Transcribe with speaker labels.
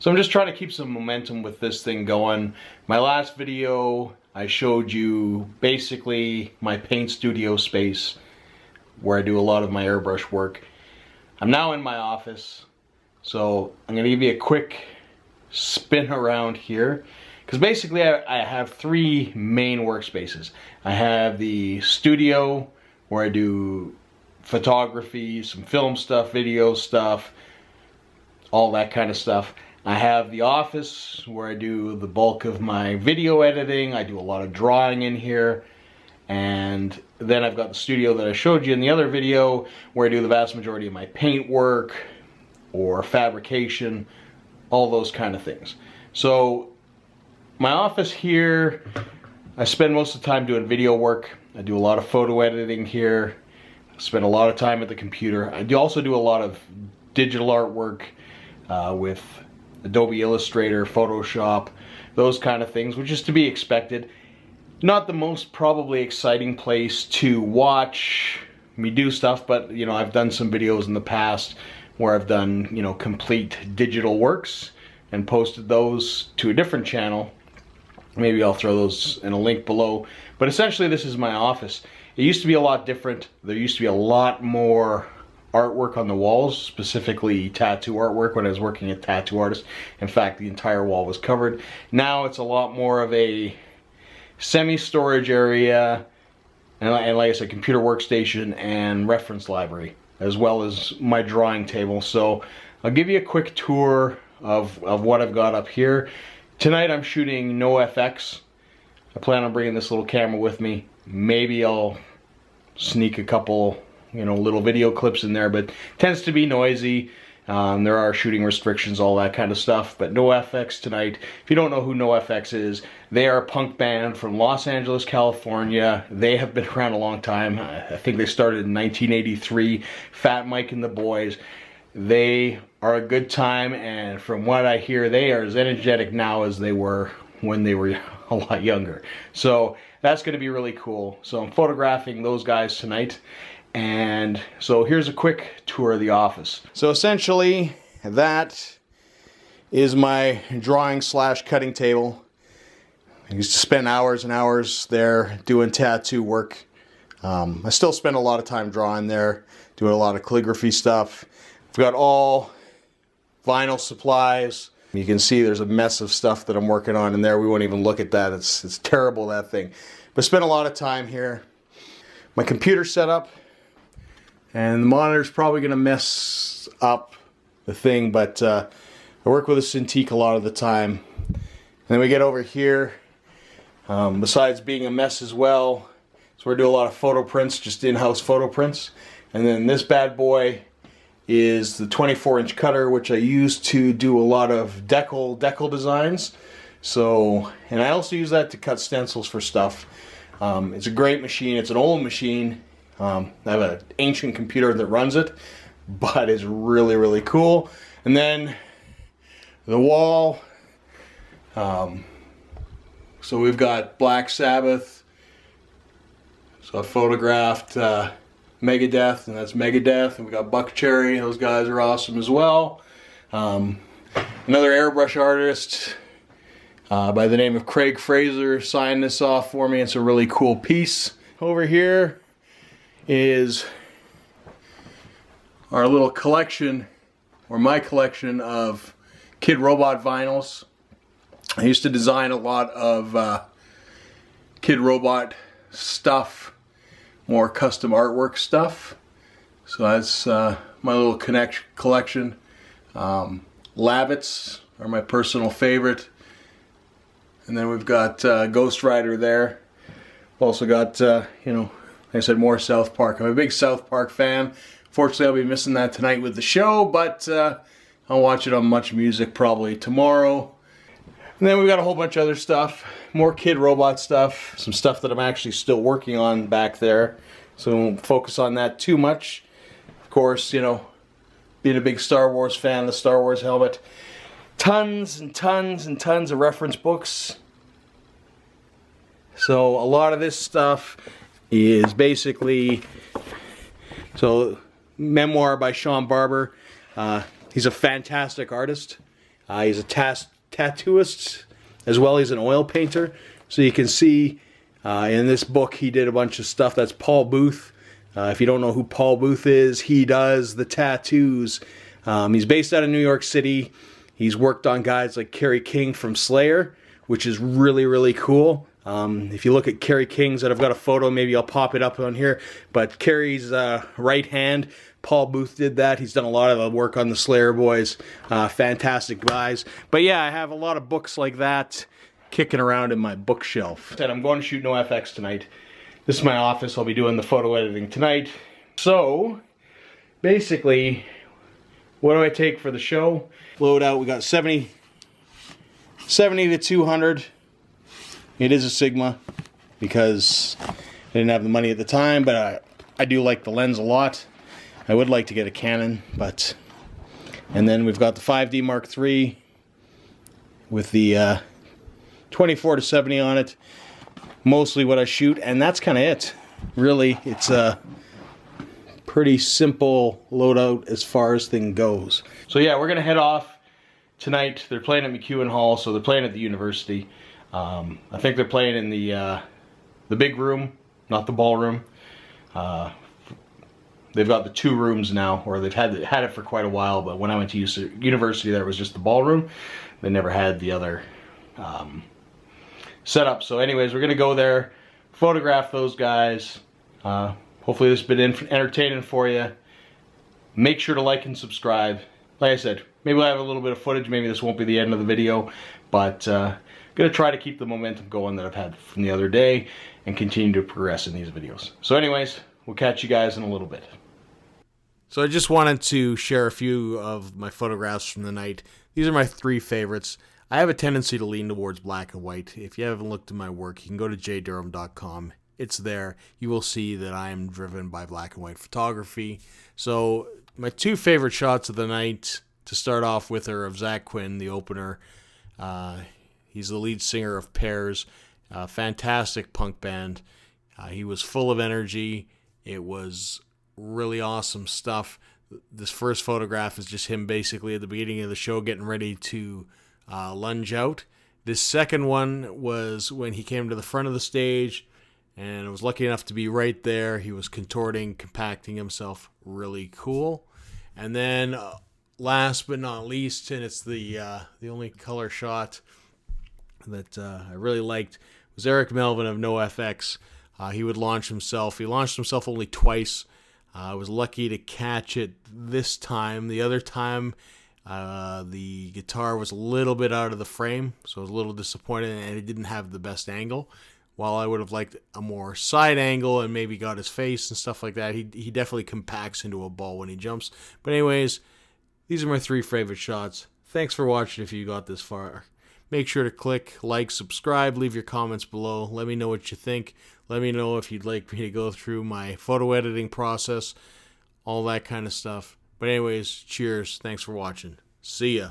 Speaker 1: So I'm just trying to keep some momentum with this thing going. My last video, I showed you basically my paint studio space where I do a lot of my airbrush work. I'm now in my office, so I'm going to give you a quick spin around here. Because basically I have three main workspaces. I have the studio where I do photography, some film stuff, video stuff, all that kind of stuff. I have the office where I do the bulk of my video editing. I do a lot of drawing in here. And then I've got the studio that I showed you in the other video where I do the vast majority of my paint work or fabrication, all those kind of things. So my office here, I spend most of the time doing video work. I do a lot of photo editing here. I spend a lot of time at the computer. I also do a lot of digital artwork with Adobe Illustrator, Photoshop, those kind of things, which is to be expected. Not the most probably exciting place to watch me do stuff, but you know, I've done some videos in the past where I've done, you know, complete digital works and posted those to a different channel. Maybe I'll throw those in a link below. But essentially this is my office. It used to be a lot different. There used to be a lot more artwork on the walls, specifically tattoo artwork when I was working at Tattoo Artist. In fact, the entire wall was covered. Now it's a lot more of a semi-storage area, and like I said, computer workstation and reference library, as well as my drawing table. So I'll give you a quick tour of what I've got up here. Tonight I'm shooting NoFX. I plan on bringing this little camera with me. Maybe I'll sneak a couple, you know, little video clips in there, but it tends to be noisy. There are shooting restrictions, all that kind of stuff. But NoFX tonight. If you don't know who NoFX is, they are a punk band from Los Angeles, California. They have been around a long time. I think they started in 1983. Fat Mike and the Boys. They are a good time, and from what I hear, they are as energetic now as they were when they were a lot younger. So that's going to be really cool. So I'm photographing those guys tonight. And so here's a quick tour of the office. So essentially that is my drawing / cutting table. I used to spend hours and hours there doing tattoo work. I still spend a lot of time drawing there, doing a lot of calligraphy stuff. I've got all vinyl supplies. You can see there's a mess of stuff that I'm working on in there. We won't even look at that. It's terrible, that thing. But spend a lot of time here. My computer setup. And the monitor's probably going to mess up the thing, but I work with a Cintiq a lot of the time. And then we get over here, besides being a mess as well, so we do a lot of photo prints, just in-house photo prints. And then this bad boy is the 24-inch cutter, which I use to do a lot of decal designs. So, and I also use that to cut stencils for stuff. It's a great machine. It's an old machine. I have an ancient computer that runs it, but it's really, really cool. And then the wall. So we've got Black Sabbath. So I photographed Megadeth, and that's Megadeth. And we got Buckcherry. Those guys are awesome as well. Another airbrush artist by the name of Craig Fraser signed this off for me. It's a really cool piece. Over here is our little collection, or my collection, of Kid Robot vinyls. I used to design a lot of Kid Robot stuff, more custom artwork stuff. So that's my little collection. Lavits are my personal favorite. And then we've got Ghost Rider there. Also got, you know, like I said, more South Park. I'm a big South Park fan. Fortunately, I'll be missing that tonight with the show, but I'll watch it on Much Music probably tomorrow. And then we've got a whole bunch of other stuff. More Kid Robot stuff. Some stuff that I'm actually still working on back there. So we won't focus on that too much. Of course, you know, being a big Star Wars fan, the Star Wars helmet. Tons and tons and tons of reference books. So a lot of this stuff is basically, so memoir by Sean Barber. He's a fantastic artist. He's a tattooist as well. He's an oil painter. So you can see in this book he did a bunch of stuff. That's Paul Booth. If you don't know who Paul Booth is, he does the tattoos. He's based out of New York City. He's worked on guys like Kerry King from Slayer, which is really, really cool. If you look at Kerry King's, I've got a photo, maybe I'll pop it up on here, but Kerry's right hand, Paul Booth did that. He's done a lot of the work on the Slayer boys. Fantastic guys. But yeah, I have a lot of books like that kicking around in my bookshelf. I'm going to shoot NoFX tonight. This is my office. I'll be doing the photo editing tonight. So, basically, what do I take for the show? Load out, we got 70 to 200. It is a Sigma because I didn't have the money at the time, but I do like the lens a lot. I would like to get a Canon, but... And then we've got the 5D Mark III with the 24 to 70 on it. Mostly what I shoot, and that's kind of it. Really, it's a pretty simple loadout as far as things goes. So yeah, we're gonna head off tonight. They're playing at McEwen Hall, so they're playing at the university. I think they're playing in the big room, not the ballroom. They've got the 2 rooms now, or they've had it for quite a while. But when I went to university, there was just the ballroom. They never had the other setup. So anyways, we're gonna go there, photograph those guys. Hopefully this has been entertaining for you. Make sure to like and subscribe. Like I said, maybe we'll have a little bit of footage. Maybe this won't be the end of the video, but gonna try to keep the momentum going that I've had from the other day and continue to progress in these videos. So anyways, we'll catch you guys in a little bit. So I just wanted to share a few of my photographs from the night. These are my 3 favorites. I have a tendency to lean towards black and white. If you haven't looked at my work, you can go to jdurham.com. It's there. You will see that I am driven by black and white photography. So my 2 favorite shots of the night to start off with are of Zach Quinn, the opener. He's the lead singer of Pears, a fantastic punk band. He was full of energy. It was really awesome stuff. This first photograph is just him basically at the beginning of the show getting ready to lunge out. This second one was when he came to the front of the stage, and I was lucky enough to be right there. He was contorting, compacting himself. Really cool. And then last but not least, and it's the only color shot that I really liked, was Eric Melvin of NoFX. He would launch himself. He launched himself only twice. I was lucky to catch it this time. The other time, the guitar was a little bit out of the frame, so I was a little disappointed, and it didn't have the best angle. While I would have liked a more side angle and maybe got his face and stuff like that, he definitely compacts into a ball when he jumps. But anyways, these are my 3 favorite shots. Thanks for watching if you got this far. Make sure to click, like, subscribe, leave your comments below. Let me know what you think. Let me know if you'd like me to go through my photo editing process, all that kind of stuff. But anyways, cheers. Thanks for watching. See ya.